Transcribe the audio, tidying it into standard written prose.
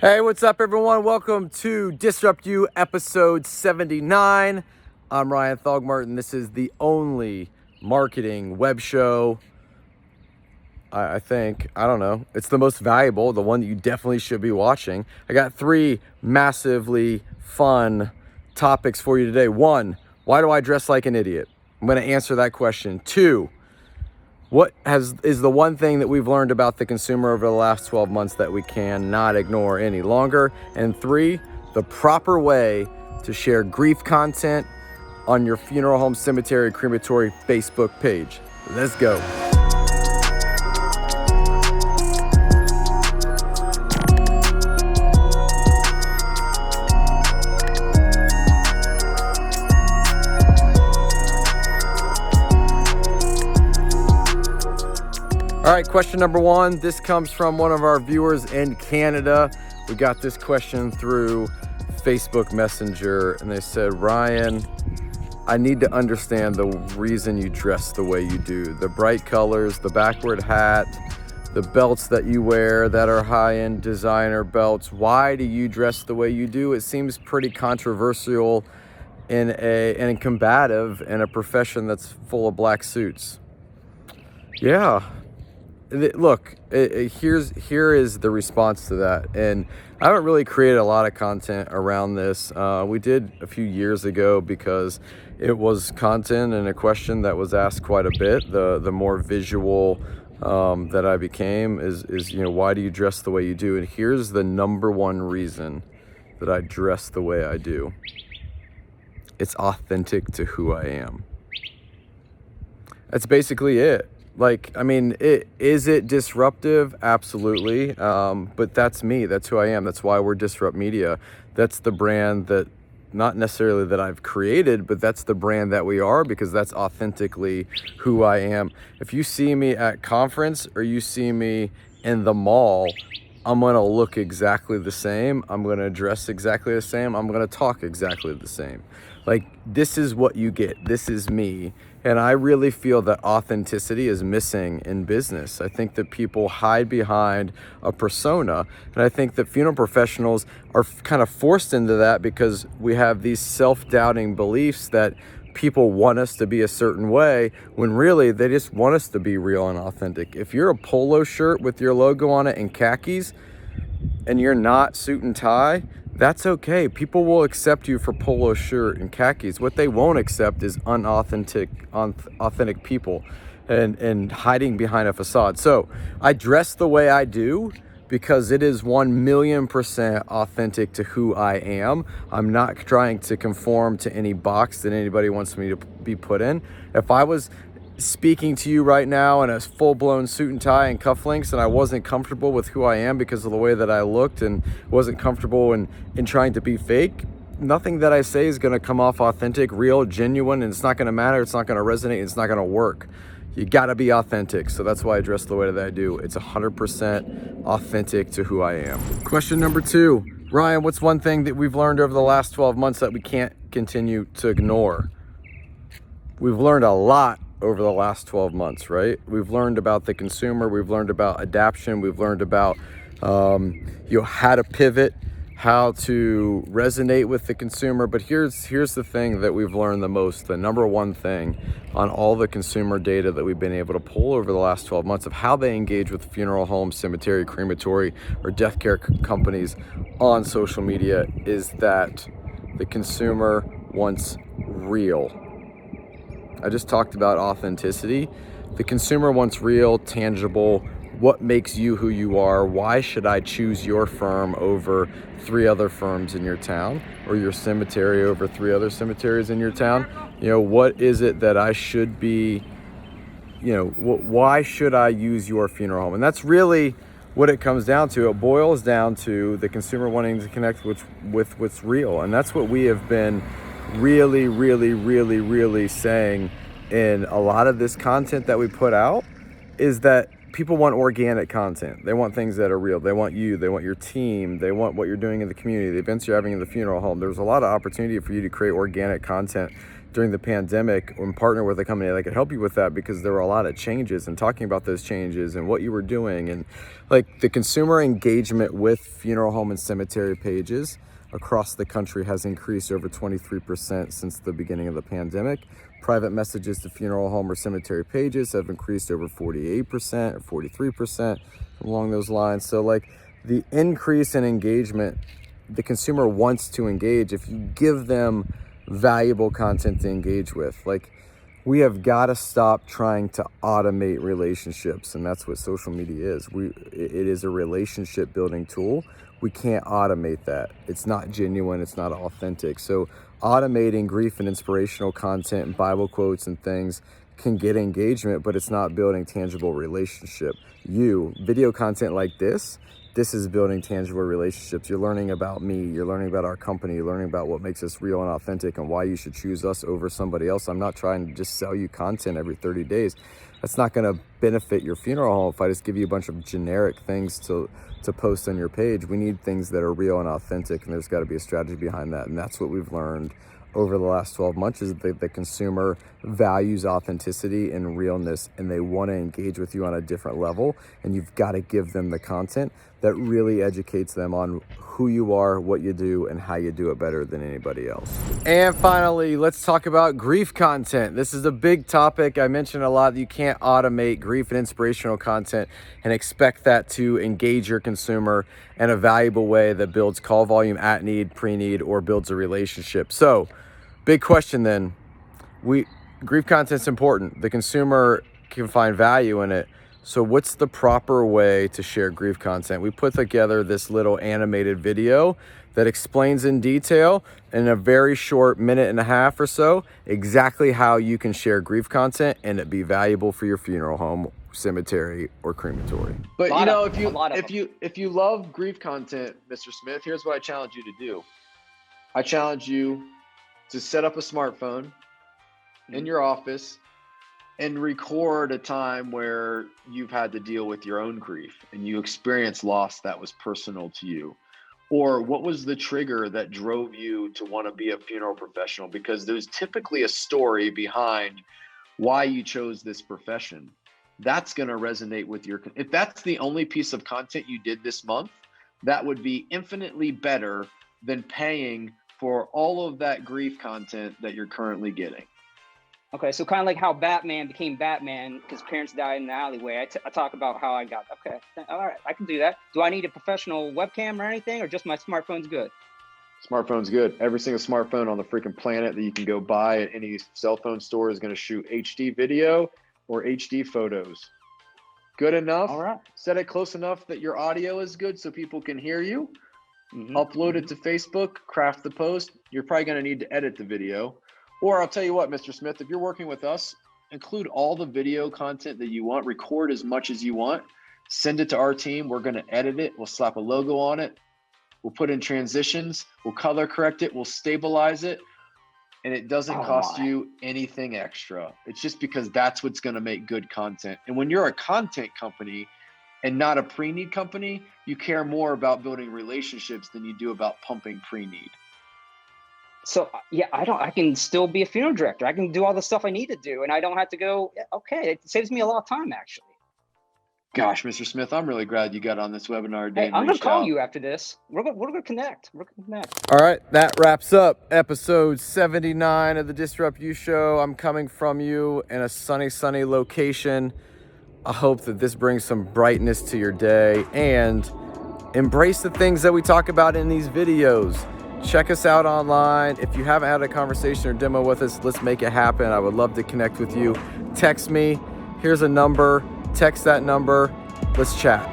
Hey, what's up, everyone? Welcome to DISRUPTu episode 79. I'm Ryan Thogmartin. This is the only marketing web show, I think. I don't know. It's the most valuable, the one that you definitely should be watching. I got three massively fun topics for you today. One, why do I dress like an idiot? I'm going to answer that question. Two, what is the one thing that we've learned about the consumer over the last 12 months that we cannot ignore any longer? And three, the proper way to share grief content on your funeral home, cemetery, crematory Facebook page. Let's go. All right, question number one. This comes from one of our viewers in Canada. We got this question through Facebook Messenger, and they said, Ryan, I need to understand the reason you dress the way you do. The bright colors, the backward hat, the belts that you wear that are high-end designer belts. Why do you dress the way you do? It seems pretty controversial and combative in a profession that's full of black suits. Yeah. Look, here is the response to that, and I haven't really created a lot of content around this. We did a few years ago because it was content and a question that was asked quite a bit. The more visual that I became is why do you dress the way you do? And here's the number one reason that I dress the way I do. It's authentic to who I am. That's basically it. Is it disruptive? Absolutely. But that's me. That's who I am. That's why we're Disrupt Media. That's the brand that, not necessarily that I've created, but that's the brand that we are, because that's authentically who I am. If you see me at conference or you see me in the mall, I'm going to look exactly the same. I'm going to dress exactly the same. I'm going to talk exactly the same. This is what you get. This is me. And I really feel that authenticity is missing in business. I think that people hide behind a persona. And I think that funeral professionals are kind of forced into that because we have these self-doubting beliefs that people want us to be a certain way, when really they just want us to be real and authentic. If you're a polo shirt with your logo on it and khakis, and you're not suit and tie, that's okay. People will accept you for polo shirt and khakis. What they won't accept is authentic people and hiding behind a facade. So I dress the way I do because it is 1,000,000% authentic to who I am. I'm not trying to conform to any box that anybody wants me to be put in. If I was speaking to you right now in a full-blown suit and tie and cufflinks and I wasn't comfortable with who I am because of the way that I looked and wasn't comfortable in trying to be fake, nothing that I say is going to come off authentic, real, genuine, and it's not going to matter. It's not going to resonate. It's not going to work. You got to be authentic. So that's why I dress the way that I do. It's 100% authentic to who I am. Question number two. Ryan, what's one thing that we've learned over the last 12 months that we can't continue to ignore? We've learned a lot over the last 12 months, right? We've learned about the consumer. We've learned about adaptation. We've learned about how to pivot, how to resonate with the consumer. But here's the thing that we've learned the most, the number one thing on all the consumer data that we've been able to pull over the last 12 months of how they engage with funeral homes, cemetery, crematory, or death care companies on social media, is that the consumer wants real. I just talked about authenticity. The consumer wants real, tangible. What makes you who you are? Why should I choose your firm over 3 other firms in your town, or your cemetery over 3 other cemeteries in your town? What is it that I should be, why should I use your funeral home? And that's really what it comes down to. It boils down to the consumer wanting to connect with what's real. And that's what we have been really saying in a lot of this content that we put out, is that people want organic content. They want things that are real. They want you. They want your team. They want what you're doing in the community, the events you're having in the funeral home. There's a lot of opportunity for you to create organic content during the pandemic and partner with a company that could help you with that, because there were a lot of changes, and talking about those changes and what you were doing. And like, the consumer engagement with funeral home and cemetery pages across the country has increased over 23% since the beginning of the pandemic. Private messages to funeral home or cemetery pages have increased over 48% or 43%, along those lines. So like, the increase in engagement, the consumer wants to engage if you give them valuable content to engage with. Like, we have got to stop trying to automate relationships, and that's what social media is. It is a relationship building tool. We can't automate that. It's not genuine, it's not authentic. So automating grief and inspirational content and Bible quotes and things can get engagement, but it's not building tangible relationship. Video content like this is building tangible relationships. You're learning about me, you're learning about our company, you're learning about what makes us real and authentic and why you should choose us over somebody else. I'm not trying to just sell you content every 30 days. That's not gonna benefit your funeral home if I just give you a bunch of generic things to post on your page. We need things that are real and authentic, and there's gotta be a strategy behind that. And that's what we've learned over the last 12 months, is that the consumer values authenticity and realness, and they want to engage with you on a different level. And you've got to give them the content that really educates them on who you are, what you do, and how you do it better than anybody else. And finally, let's talk about grief content. This is a big topic. I mentioned a lot that you can't automate grief and inspirational content and expect that to engage your consumer in a valuable way that builds call volume at need, pre-need, or builds a relationship. So, big question then. Grief content's important. The consumer can find value in it. So what's the proper way to share grief content? We put together this little animated video that explains in detail, in a very short minute and a half or so, exactly how you can share grief content and it be valuable for your funeral home, cemetery, or crematory. But you know, if you love grief content, Mr. Smith, here's what I challenge you to do. I challenge you to set up a smartphone in your office and record a time where you've had to deal with your own grief and you experienced loss that was personal to you. Or what was the trigger that drove you to want to be a funeral professional? Because there's typically a story behind why you chose this profession. That's going to resonate with your, if that's the only piece of content you did this month, that would be infinitely better than paying for all of that grief content that you're currently getting. Okay, so kind of like how Batman became Batman because parents died in the alleyway. I talk about how I got, okay, all right, I can do that. Do I need a professional webcam or anything, or just my smartphone's good? Smartphone's good. Every single smartphone on the freaking planet that you can go buy at any cell phone store is going to shoot HD video or HD photos. Good enough. All right. Set it close enough that your audio is good so people can hear you. Upload it to Facebook, craft the post. You're probably going to need to edit the video. Or I'll tell you what, Mr. Smith, if you're working with us, include all the video content that you want, record as much as you want, send it to our team. We're going to edit it. We'll slap a logo on it. We'll put in transitions. We'll color correct it. We'll stabilize it. And it doesn't cost you anything extra. It's just because that's what's going to make good content. And when you're a content company and not a pre-need company, you care more about building relationships than you do about pumping pre-need. So yeah, I can still be a funeral director. I can do all the stuff I need to do, and I don't have to go. Okay, it saves me a lot of time, actually. Gosh, Mr. Smith, I'm really glad you got on this webinar today. Hey, I'm gonna call you after this. We're gonna connect. All right, that wraps up episode 79 of the DISRUPTu show. I'm coming from you in a sunny location. I hope that this brings some brightness to your day, and embrace the things that we talk about in these videos. Check us out online. If you haven't had a conversation or demo with us, let's make it happen. I would love to connect with you. Text me. Here's a number. Text that number. Let's chat.